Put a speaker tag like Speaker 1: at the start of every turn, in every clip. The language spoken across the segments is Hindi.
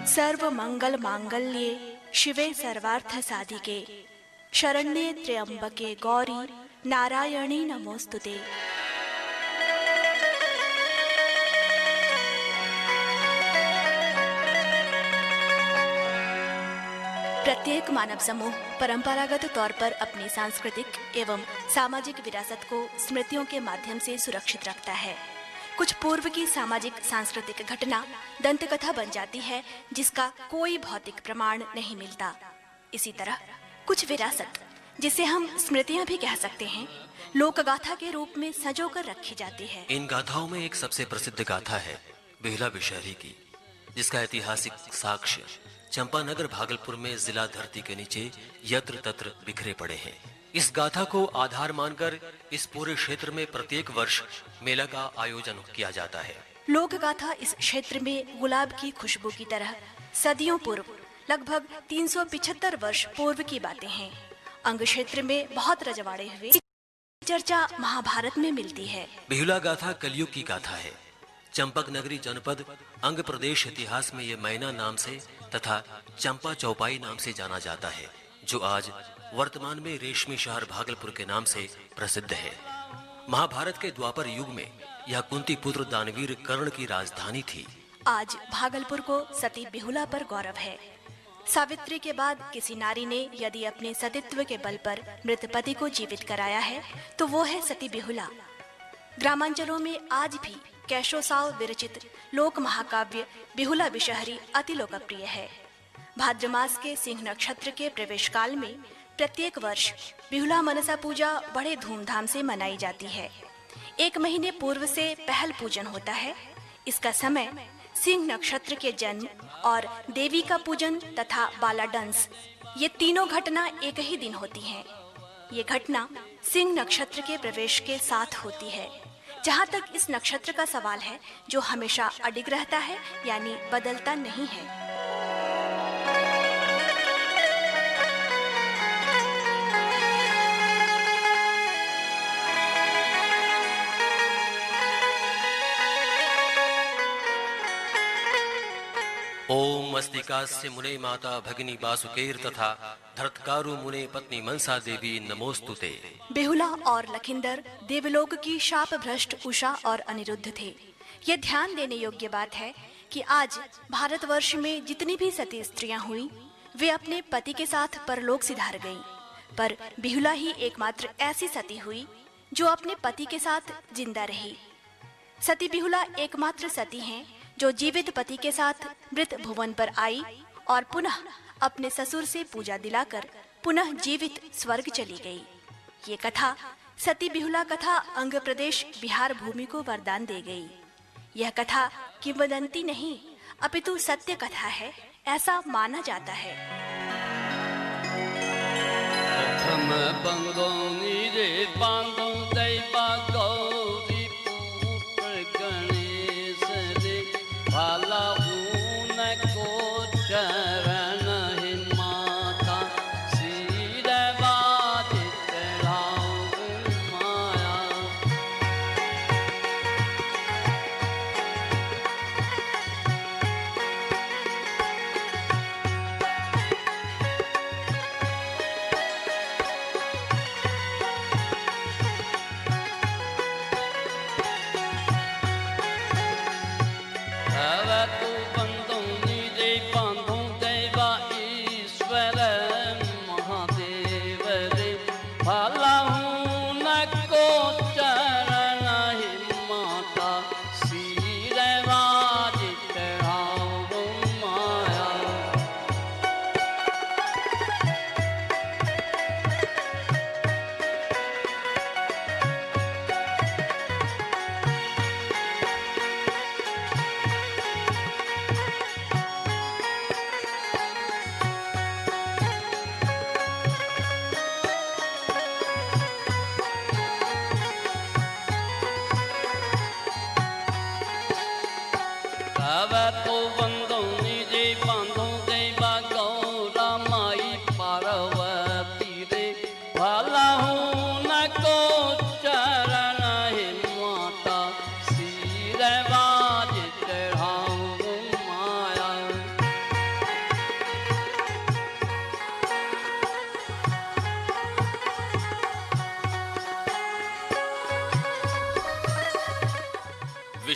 Speaker 1: सर्व मंगल मांगल्ये शिवे सर्वार्थ साधिके शरण्ये त्र्यंबके गौरी नारायणी नमोस्तुते। प्रत्येक मानव समूह परंपरागत तौर पर अपनी सांस्कृतिक एवं सामाजिक विरासत को स्मृतियों के माध्यम से सुरक्षित रखता है। कुछ पूर्व की सामाजिक सांस्कृतिक घटना दंतकथा बन जाती है जिसका कोई भौतिक प्रमाण नहीं मिलता। इसी तरह कुछ विरासत, जिसे हम स्मृतियां भी कह सकते हैं, लोकगाथा के रूप में संजोकर रखी जाती है।
Speaker 2: इन गाथाओं में एक सबसे प्रसिद्ध गाथा है बेहुला विषहरी की, जिसका ऐतिहासिक साक्ष्य चंपानगर भागलपुर में जिला धरती के नीचे यत्र तत्र बिखरे पड़े हैं। इस गाथा को आधार मानकर इस पूरे क्षेत्र में प्रत्येक वर्ष मेला का आयोजन किया जाता है।
Speaker 1: लोक गाथा इस क्षेत्र में गुलाब की खुशबू की तरह सदियों पूर्व, लगभग 375 वर्ष पूर्व की बातें हैं। अंग क्षेत्र में बहुत रजवाड़े हुए चर्चा महाभारत में मिलती है।
Speaker 2: बेहुला गाथा कलयुग की गाथा है। चंपक नगरी जनपद अंग प्रदेश इतिहास में ये मैना नाम से तथा चंपा चौपाई नाम से जाना जाता है, जो आज वर्तमान में रेशमी शहर भागलपुर के नाम से प्रसिद्ध है। महाभारत के द्वापर युग में यह कुंती पुत्र दानवीर कर्ण की राजधानी थी।
Speaker 1: आज भागलपुर को सती बेहुला पर गौरव है। सावित्री के बाद किसी नारी ने यदि अपने सतीत्व के बल पर मृत पति को जीवित कराया है तो वो है सती बेहुला। ग्रामांचलों में आज भी कैशोसाव विरचित लोक महाकाव्य बेहुला विषहरी अति लोकप्रिय है। भाद्र मास के सिंह नक्षत्र के प्रवेश काल में प्रत्येक वर्ष बेहुला मनसा पूजा बड़े धूमधाम से मनाई जाती है। 1 महीने पूर्व से पहल पूजन होता है। इसका समय सिंह नक्षत्र के जन्म और देवी का पूजन तथा बालाडंस, ये तीनों घटना एक ही दिन होती हैं। ये घटना सिंह नक्षत्र के प्रवेश के साथ होती है। जहाँ तक इस नक्षत्र का सवाल है, जो हमेशा अडिग रहता है यानी बदलता नहीं है।
Speaker 2: ओम मस्तिकास्य मुने माता भगिनी बासुकेर तथा धरतकारु मुने पत्नी मनसा देवी नमोस्तुते।
Speaker 1: बेहुला और लखिंदर देवलोक की शाप भ्रष्ट उषा और अनिरुद्ध थे। यह ध्यान देने योग्य बात है कि आज भारतवर्ष में जितनी भी सती स्त्रियां हुई, वे अपने पति के साथ परलोक सिधार गईं। पर बेहुला ही एकमात्र ऐसी सती हुई जो अपने पति के साथ जिंदा रही। सती बेहुला एकमात्र सती हैं जो जीवित पति के साथ मृत भुवन पर आई और पुनः अपने ससुर से पूजा दिलाकर पुनः जीवित स्वर्ग चली गई। ये कथा सती बेहुला कथा अंग प्रदेश बिहार भूमि को वरदान दे गई। यह कथा किंवदंती नहीं अपितु सत्य कथा है, ऐसा माना जाता है।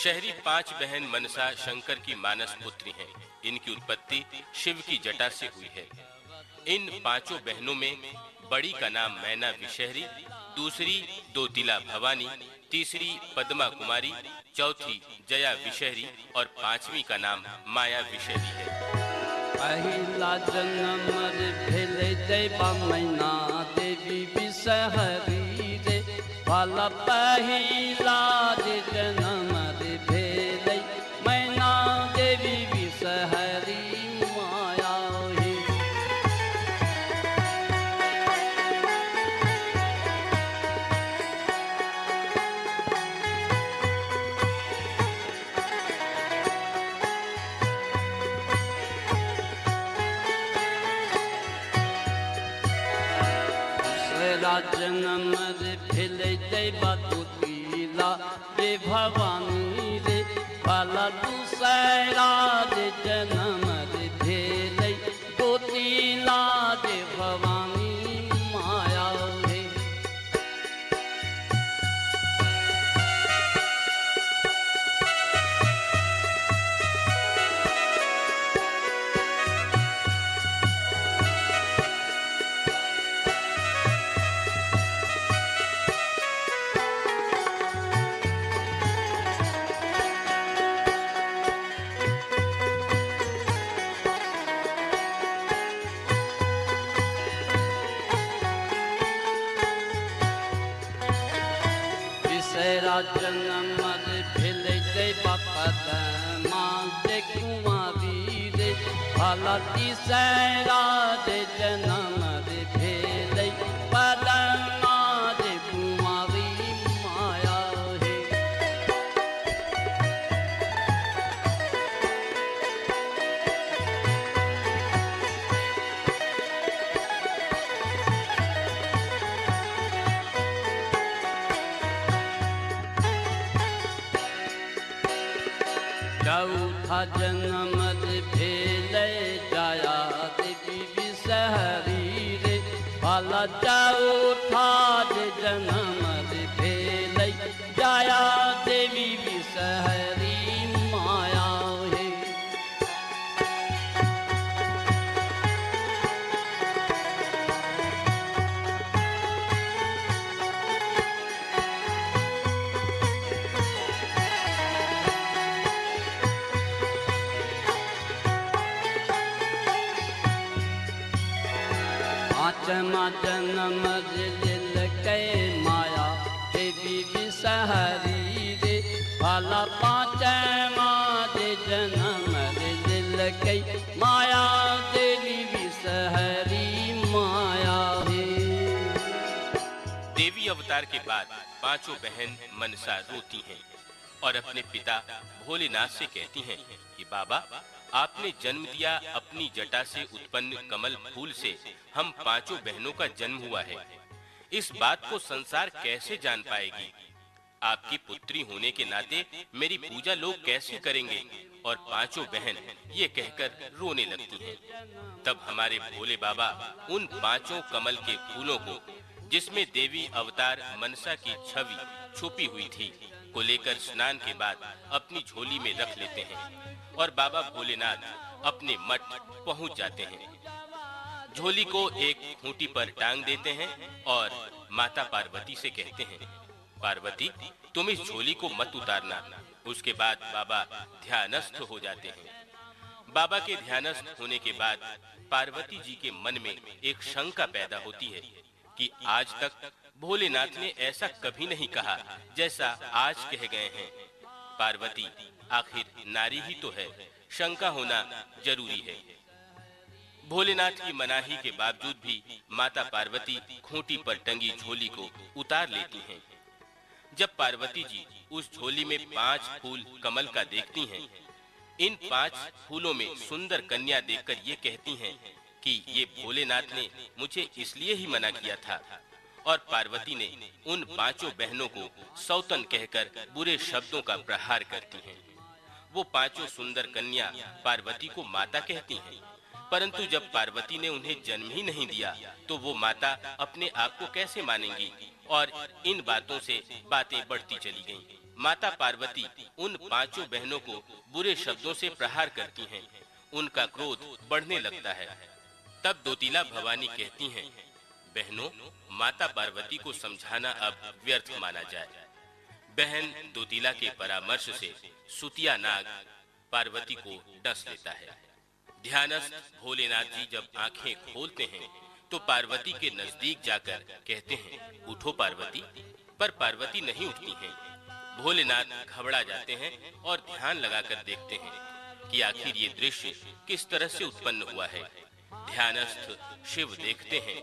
Speaker 3: विषहरी 5 बहन मनसा शंकर की मानस पुत्री हैं। इनकी उत्पत्ति शिव की जटा से हुई है। इन 5 बहनों में बड़ी का नाम मैना विषहरी, दूसरी दोतिला भवानी, तीसरी पद्मा कुमारी, चौथी जया विषहरी और 5वीं का नाम माया विषहरी है।
Speaker 4: पहिला जन्म भेले देवा मैना देवी विषहरी रे, वाला पहिला जन्म भेले मैना देवी विषहरी माया हे। जन्म भेले देवा दोतिला रे भवानी रे, वाला दूसरा जन्म भेले दोतिला रे भवानी माया हे। जन्म भेले देवा पद्मा दे कुमारी रे, वाला तीसरा जन्म भेले पद्मा दे कुमारी माया हे। चौथा जन्म भेले जया देवी विषहरी रे, वाला चौथा जन्म भेले जया देवी विषहरी माया हे। पाँचवा जन्म दिलकै माया देवी विषहरी रे, वाला 5वां जन्म दिलकै माया देवी विषहरी माया हे।
Speaker 3: देवी अवतार के बाद 5 बहन मनसा रोती हैं और अपने पिता भोलेनाथ से कहती हैं कि बाबा, आपने जन्म दिया, अपनी जटा से उत्पन्न कमल फूल से हम 5 बहनों का जन्म हुआ है। इस बात को संसार कैसे जान पाएगी? आपकी पुत्री होने के नाते मेरी पूजा लोग कैसे करेंगे? और 5 बहन ये कहकर रोने लगती हैं। तब हमारे भोले बाबा उन 5 कमल के फूलों को, जिसमें देवी अवतार मनसा की छवि छुपी हुई थी, को लेकर स्नान के बाद अपनी झोली में रख लेते हैं और बाबा भोलेनाथ अपने मठ पहुंच जाते हैं। झोली को एक खूंटी पर टांग देते हैं और माता पार्वती से कहते हैं, पार्वती, तुम इस झोली को मत उतारना। उसके बाद बाबा ध्यानस्थ हो जाते हैं। बाबा के ध्यानस्थ होने के बाद पार्वती जी के मन में एक शंका पैदा होती है कि आज तक भोलेनाथ ने ऐसा कभी नहीं कहा जैसा आज कह गए हैं। पार्वती आखिर नारी ही तो है, शंका होना जरूरी है। भोलेनाथ की मनाही के बावजूद भी माता पार्वती खूंटी पर टंगी झोली को उतार लेती हैं। जब पार्वती जी उस झोली में 5 फूल कमल का देखती हैं, इन 5 फूलों में सुंदर कन्या देखकर ये कहती हैं कि ये भोलेनाथ ने मुझे इसलिए ही मना किया था। और पार्वती ने उन 5 बहनों को सौतन कहकर बुरे शब्दों का प्रहार करती हैं। वो 5 सुंदर कन्या पार्वती को माता कहती हैं, परंतु जब पार्वती ने उन्हें जन्म ही नहीं दिया तो वो माता अपने आप को कैसे मानेंगी? और इन बातों से बातें बढ़ती चली गईं। माता पार्वती उन पांचों बहनों को बुरे शब्दों से प्रहार करती हैं। उनका क्रोध बढ़ने लगता है। तब दोतीला भवानी कहती हैं, बहनों, माता पार्वती को समझाना अब व्यर्थ माना जाए। बहन दोतीला के परामर्श से सुतिया नाग पार्वती को डस लेता है। ध्यानस्थ भोलेनाथ जी जब आंखें खोलते हैं तो पार्वती के नजदीक जाकर कहते हैं, उठो पार्वती। पर पार्वती नहीं उठती हैं। भोलेनाथ घबरा जाते हैं और ध्यान लगाकर देखते हैं कि आखिर ये दृश्य किस तरह से उत्पन्न हुआ है। ध्यानस्थ शिव देखते हैं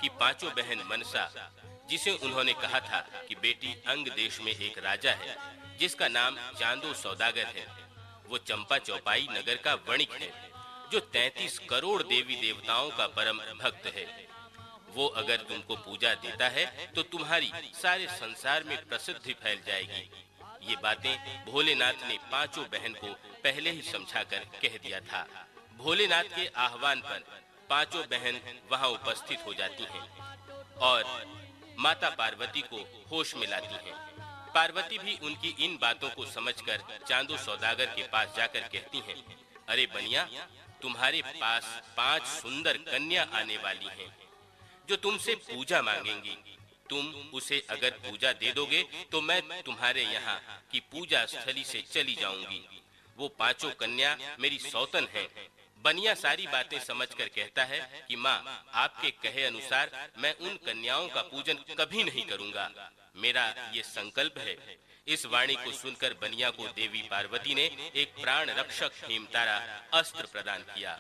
Speaker 3: कि पांचों बहन मनसा, जिसे उन्होंने कहा था कि बेटी अंग देश में एक राजा है जिसका नाम चांदो सौदागर है, वो चंपा चौपाई नगर का वणिक है जो 33 करोड़ देवी देवताओं का परम भक्त है। वो अगर तुमको पूजा देता है तो तुम्हारी सारे संसार में प्रसिद्धि फैल जाएगी। ये बातें भोलेनाथ ने पांचों बहन को पहले ही समझाकर कह दिया था। भोलेनाथ के आह्वान पर पांचों बहन वहां उपस्थित हो जाती हैं और माता पार्वती को होश में लाती हैं। पार्वती भी उनकी इन बातों को समझकर चांदो सौदागर के पास जाकर कहती हैं, अरे बनिया, तुम्हारे पास 5 सुंदर कन्या आने वाली हैं जो तुमसे पूजा मांगेंगी। तुम उसे अगर पूजा दे दोगे तो मैं तुम्हारे यहाँ की पूजा स्थली से चली जाऊंगी। वो पांचों कन्या मेरी सौतन हैं। बनिया सारी बातें समझकर कहता है कि माँ, आपके कहे अनुसार मैं उन कन्याओं का पूजन कभी नहीं करूंगा। मेरा ये संकल्प है। इस वाणी को सुनकर बनिया को देवी पार्वती ने एक प्राण रक्षक हेमतारा अस्त्र प्रदान किया।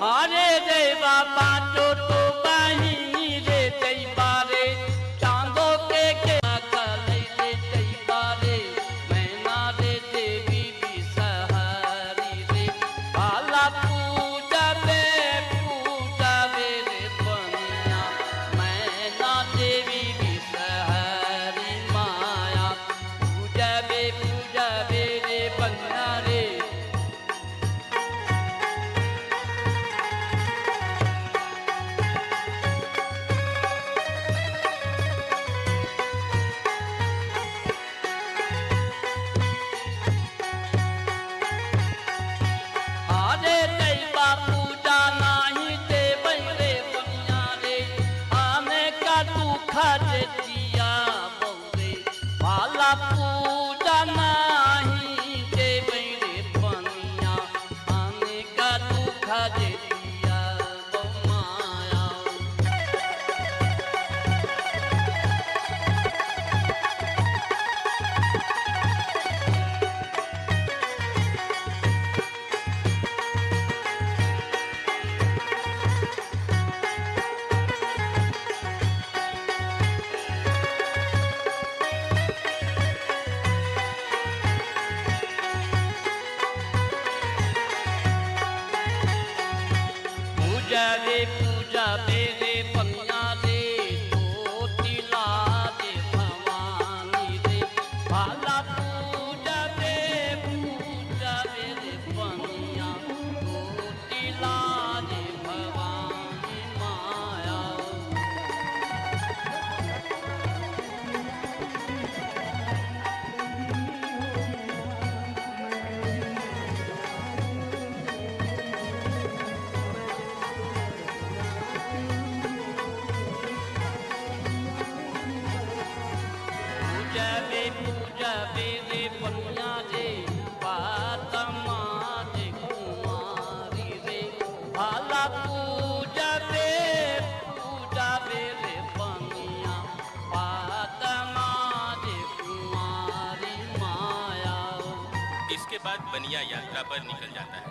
Speaker 4: हरे देवा पांचो तो बहिनी रे तई बारे, चांदो के कलई रे तई बारे, मैना रे देवी बिसहारी रे, भाला पूजा रे रे बनिया, मैना देवी बिसहारी माया, पूजा रे रे बनिया रे। पूजा बेरे बनिया रे, दोतीला रे भवानी रे, भाला पूजा बेरे बनिया, दोतीला रे भवानी माया। पूजा बेरे बनिया रे, पातमा रे कुमारी रे, भाला पूजा बेरे बनिया, पातमा रे कुमारी माया।
Speaker 3: इसके बाद बनिया यात्रा पर निकल जाता है।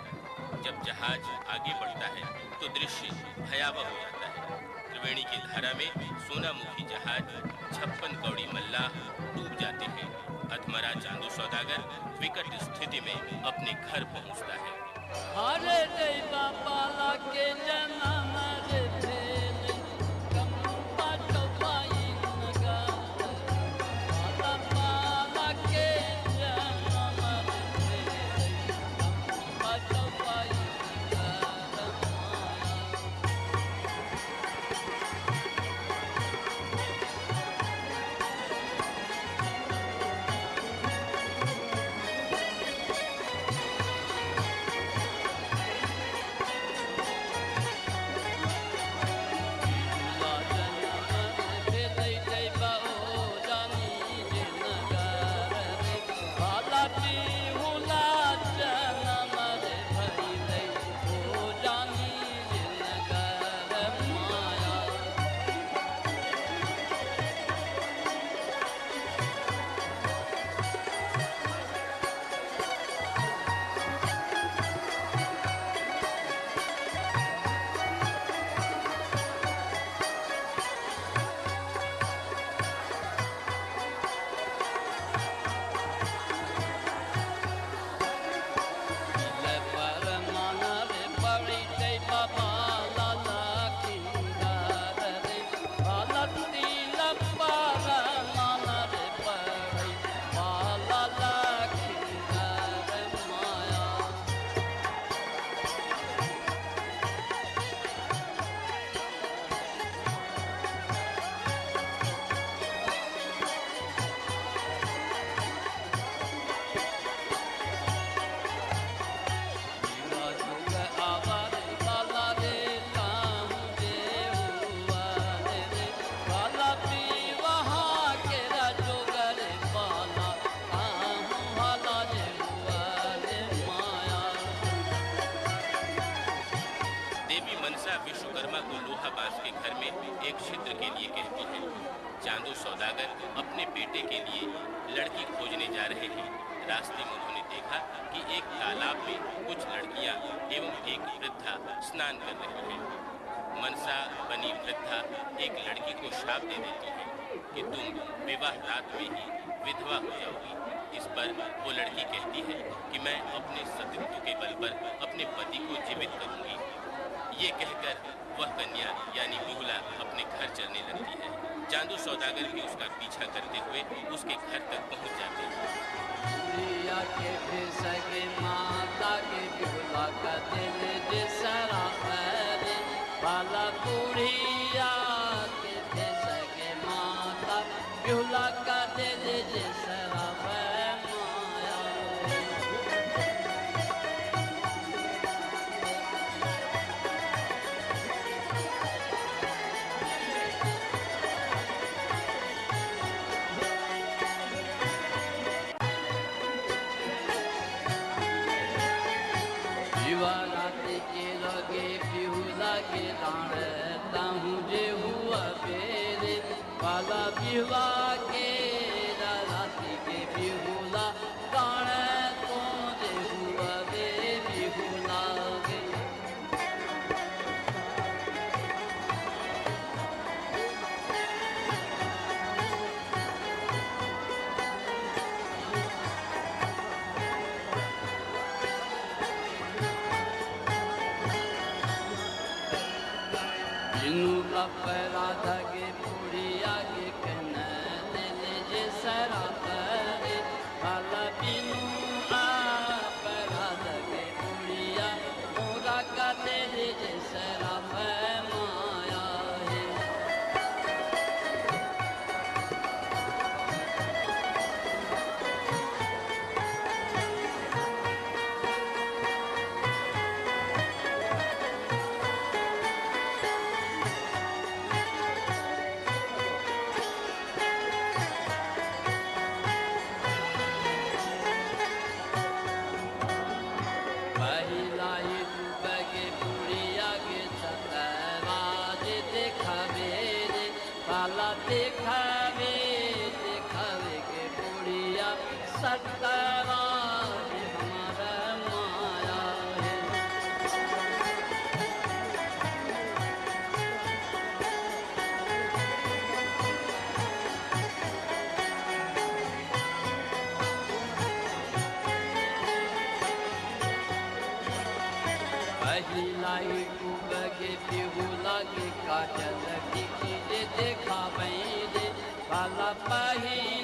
Speaker 3: जब जहाज आगे बढ़ता है तो दृश्य भयावह हो जाता है। त्रिवेणी की धारा में सोनामुखी जहाज 56 कौड़ी मल्लाह डूब जाते हैं। अधमरा चांदो सौदागर विकट स्थिति में अपने घर पहुंचता है।
Speaker 4: हरे देवा पाला के जन्म रे भेल, चंपा चौपाई नगर, पाला पाला के जन्म रे भेल, चंपा चौपाई नगर माया।
Speaker 3: पास के घर में एक छिद्र के लिए कहती हैं। चांदू सौदागर अपने बेटे के लिए लड़की खोजने जा रहे हैं। रास्ते में उन्होंने देखा कि एक तालाब में कुछ लड़कियां एवं एक वृद्धा स्नान कर रही हैं। मनसा बनी वृद्धा एक लड़की को श्राप दे देती है कि तुम विवाह रात में ही विधवा हो जाओगी। इस पर वो लड़की कहती है कि मैं अपने सतीत्व के बल पर अपने पति को जीवित करूंगी। ये कहकर वह कन्या यानी बिहुला अपने घर चलने लगती है। चांदू सौदागर भी उसका पीछा करते हुए उसके घर तक पहुंच जाते हैं।
Speaker 4: बुढ़िया के फिर सगे माता के बिहुला का दिल जिसरा है बाला। बुढ़िया के फिर सगे माता बिहुला का दिल जिसरा है माया। रात के लगे बिहुला के डांड ताहू जे हुआ बेरे बाला। बिहुला के रात के बिहुला डांड तो जे हुआ बे बिहुला गे। अपरा धगे बुढ़िया के कहना दिल जे सरा करे बाला। बिनु अपरा धगे बुढ़िया मोरा का दिल जे सरा माया है। दिखावे दिखावे के बुढ़िया सत्तरा हमारा माया है। पहिला ही डूबगे बिहुला के काजल की देखा बैले बाला। पहिला